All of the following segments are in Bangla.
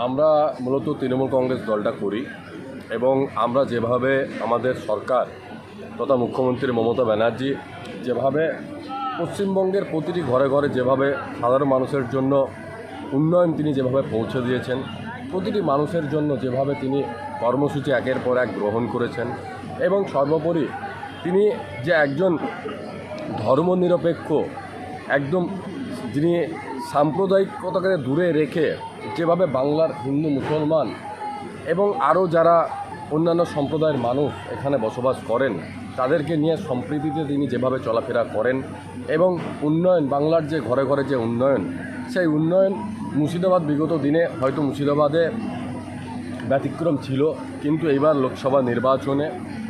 আমরা মূলত তৃণমূল কংগ্রেস দলটা করি এবং আমরা যেভাবে আমাদের সরকার তথা মুখ্যমন্ত্রী মমতা ব্যানার্জি যেভাবে পশ্চিমবঙ্গের প্রতিটি ঘরে ঘরে যেভাবে সাধারণ মানুষের জন্য উন্নয়ন তিনি যেভাবে পৌঁছে দিয়েছেন, প্রতিটি মানুষের জন্য যেভাবে তিনি কর্মসূচি একের পর এক গ্রহণ করেছেন এবং সর্বোপরি তিনি যে একজন ধর্মনিরপেক্ষ একদম যিনি সাম্প্রদায়িকতাকে দূরে রেখে যেভাবে বাংলার হিন্দু মুসলমান এবং আরও যারা অন্যান্য সম্প্রদায়ের মানুষ এখানে বসবাস করেন তাদেরকে নিয়ে সম্প্রীতিতে তিনি যেভাবে চলাফেরা করেন এবং উন্নয়ন বাংলার যে ঘরে ঘরে যে উন্নয়ন, সেই উন্নয়ন মুর্শিদাবাদ বিগত দিনে হয়তো মুর্শিদাবাদে ব্যতিক্রম ছিল, কিন্তু এইবার লোকসভা নির্বাচনে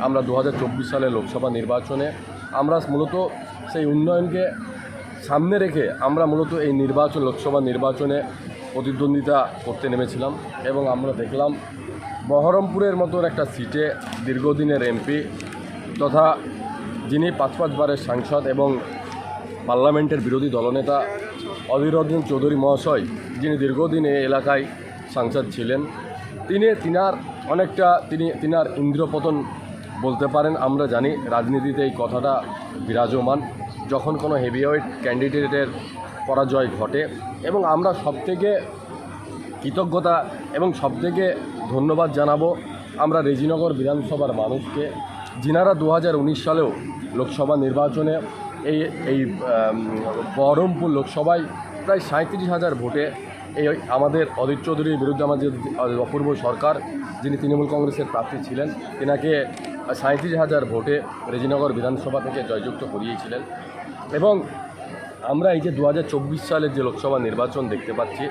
আমরা 2024 সালে লোকসভা নির্বাচনে আমরা মূলত সেই উন্নয়নকে সামনে রেখে আমরা মূলত এই লোকসভা নির্বাচনে প্রতিদ্বন্দ্বিতা করতে নেমেছিলাম এবং আমরা দেখলাম বহরমপুরের মতো একটা সিটে দীর্ঘদিনের এমপি তথা যিনি 5 বারের সাংসদ এবং পার্লামেন্টের বিরোধী দলনেতা অধীর রঞ্জন চৌধুরী মহাশয়, যিনি দীর্ঘদিন এই এলাকায় সাংসদ ছিলেন, তিনার ইন্দ্রপতন বলতে পারেন। আমরা জানি রাজনীতিতে এই কথাটা বিরাজমান যখন কোনো হেভিওয়েট ক্যান্ডিডেটের পরাজয় ঘটে, এবং আমরা সবথেকে কৃতজ্ঞতা এবং সবথেকে ধন্যবাদ জানাবো আমরা রেজিনগর বিধানসভার মানুষকে, যিনারা 2019 সালেও লোকসভা নির্বাচনে এই বহরমপুর লোকসভায় প্রায় 37,000 ভোটে আমাদের অধীর চৌধুরীর বিরুদ্ধে আমাদের অপূর্ব সরকার, যিনি তৃণমূল কংগ্রেসের প্রার্থী ছিলেন, তেনাকে 37,000 ভোটে রেজিনগর বিধানসভা থেকে জয়যুক্ত করিয়েছিলেন। এবং আমরা এই যে 2024 সালের যে লোকসভা নির্বাচন দেখতে পাচ্ছি,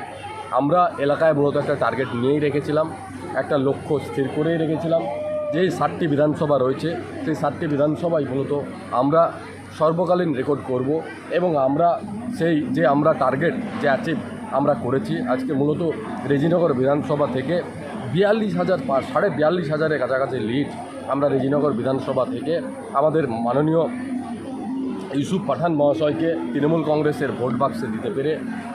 আমরা এলাকায় মূলত একটা টার্গেট নিয়েই রেখেছিলাম, একটা লক্ষ্য স্থির করেই রেখেছিলাম যে 7টি বিধানসভা রয়েছে, সেই 7টি বিধানসভায় মূলত আমরা সর্বকালীন রেকর্ড করব এবং আমরা সেই যে আমরা টার্গেট যে অ্যাচিভ আমরা করেছি। আজকে মূলত রেজিনগর বিধানসভা থেকে 42,000 কাছাকাছি লিড আমরা রেজিনগর বিধানসভা থেকে আমাদের মাননীয় ইউসুফ পাঠান মহাশয়কে তৃণমূল কংগ্রেসের ভোট বাক্সে দিতে পেরে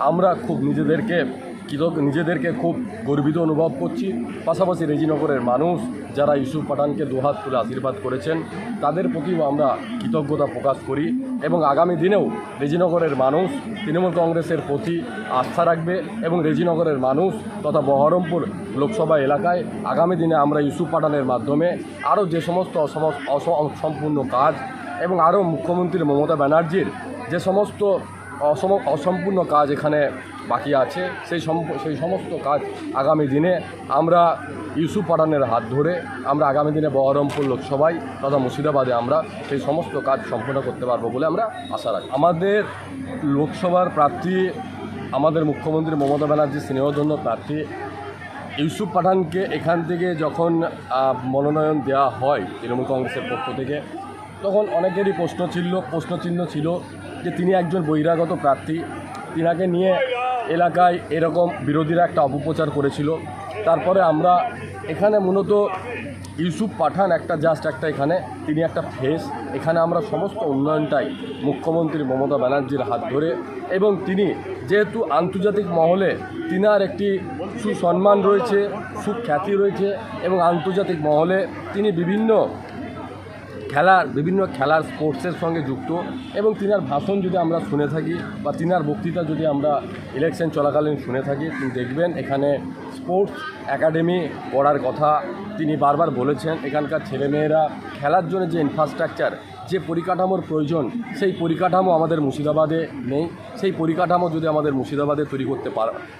আমরা খুব নিজেদেরকে খুব গর্বিত অনুভব করছি। পাশাপাশি রেজিনগরের মানুষ যারা ইউসুফ পাঠানকে দুহাত তুলে আশীর্বাদ করেছেন তাদের প্রতিও আমরা কৃতজ্ঞতা প্রকাশ করি এবং আগামী দিনেও রেজিনগরের মানুষ তৃণমূল কংগ্রেসের প্রতি আস্থা রাখবে এবং রেজিনগরের মানুষ তথা বহরমপুর লোকসভা এলাকায় আগামী দিনে আমরা ইউসুফ পাঠানের মাধ্যমে আরও যে সমস্ত অসম্পূর্ণ কাজ এবং আরও মুখ্যমন্ত্রী মমতা ব্যানার্জির যে সমস্ত অসম্পূর্ণ কাজ এখানে বাকি আছে, সেই সমস্ত কাজ আগামী দিনে আমরা ইউসুফ পাঠানের হাত ধরে আমরা আগামী দিনে বহরমপুর লোকসভায় তথা মুর্শিদাবাদে আমরা সেই সমস্ত কাজ সম্পূর্ণ করতে পারবো বলে আমরা আশা রাখি। আমাদের লোকসভার প্রার্থী আমাদের মুখ্যমন্ত্রী মমতা ব্যানার্জির স্নেহধন্য প্রার্থী ইউসুফ পাঠানকে এখান থেকে যখন মনোনয়ন দেওয়া হয় তৃণমূল কংগ্রেসের পক্ষ থেকে, তখন অনেকেরই প্রশ্নচিহ্ন ছিল যে তিনি একজন বহিরাগত প্রার্থী, তিনাকে নিয়ে এলাকায় এরকম বিরোধীরা একটা অপপ্রচার করেছিল। তারপরে আমরা এখানে মূলত ইউসুফ পাঠান এখানে তিনি একটা ফেস, এখানে আমরা সমস্ত উন্নয়নটাই মুখ্যমন্ত্রী মমতা ব্যানার্জির হাত ধরে এবং তিনি যেহেতু আন্তর্জাতিক মহলে তিনার একটি সুসম্মান রয়েছে, সুখ্যাতি রয়েছে এবং আন্তর্জাতিক মহলে তিনি বিভিন্ন খেলার স্পোর্টসের সঙ্গে যুক্ত এবং তিনার ভাষণ যদি আমরা শুনে থাকি বা তিনার বক্তৃতা যদি আমরা ইলেকশন চলাকালীন শুনে থাকি, তিনি দেখবেন এখানে স্পোর্টস একাডেমি করার কথা তিনি বারবার বলেছেন। এখানকার ছেলেমেয়েরা খেলার জন্য যে ইনফ্রাস্ট্রাকচার, যে পরিকাঠামোর প্রয়োজন, সেই পরিকাঠামো আমাদের মুর্শিদাবাদে নেই। সেই পরিকাঠামো যদি আমাদের মুর্শিদাবাদে তৈরি করতে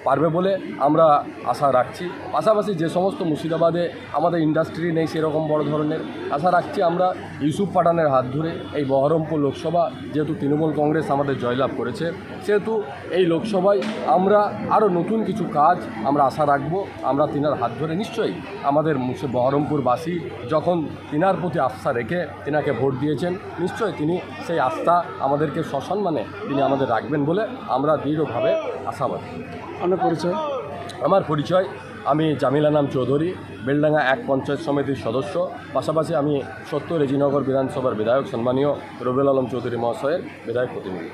পারবে বলে আমরা আশা রাখছি। পাশাপাশি যে সমস্ত মুর্শিদাবাদে আমাদের ইন্ডাস্ট্রি নেই সেরকম বড় ধরনের, আশা রাখছি আমরা ইউসুফ পাঠানের হাত ধরে এই বহরমপুর লোকসভা যেহেতু তৃণমূল কংগ্রেস আমাদের জয়লাভ করেছে, সেহেতু এই লোকসভায় আমরা আরও নতুন কিছু কাজ আমরা আশা রাখবো। আমরা তিনার হাত ধরে নিশ্চয়ই আমাদের বহরমপুরবাসী যখন তিনার প্রতি আস্থা রেখে তিনাকে ভোট দিয়েছেন, নিশ্চয়ই তিনি সেই আস্থা আমাদেরকে সসম্মানে তিনি আমাদের রাখবেন বলে আমরা দৃঢ়ভাবে আশাবাদী। আমার পরিচয় আমি জামিল আনাম চৌধুরী, বেলডাঙ্গা 1 পঞ্চায়েত সমিতির সদস্য, পাশাপাশি আমি রেজিনগর বিধানসভার বিধায়ক সম্মানীয় রবিউল আলম চৌধুরী মহাশয়ের বিধায়ক প্রতিনিধি।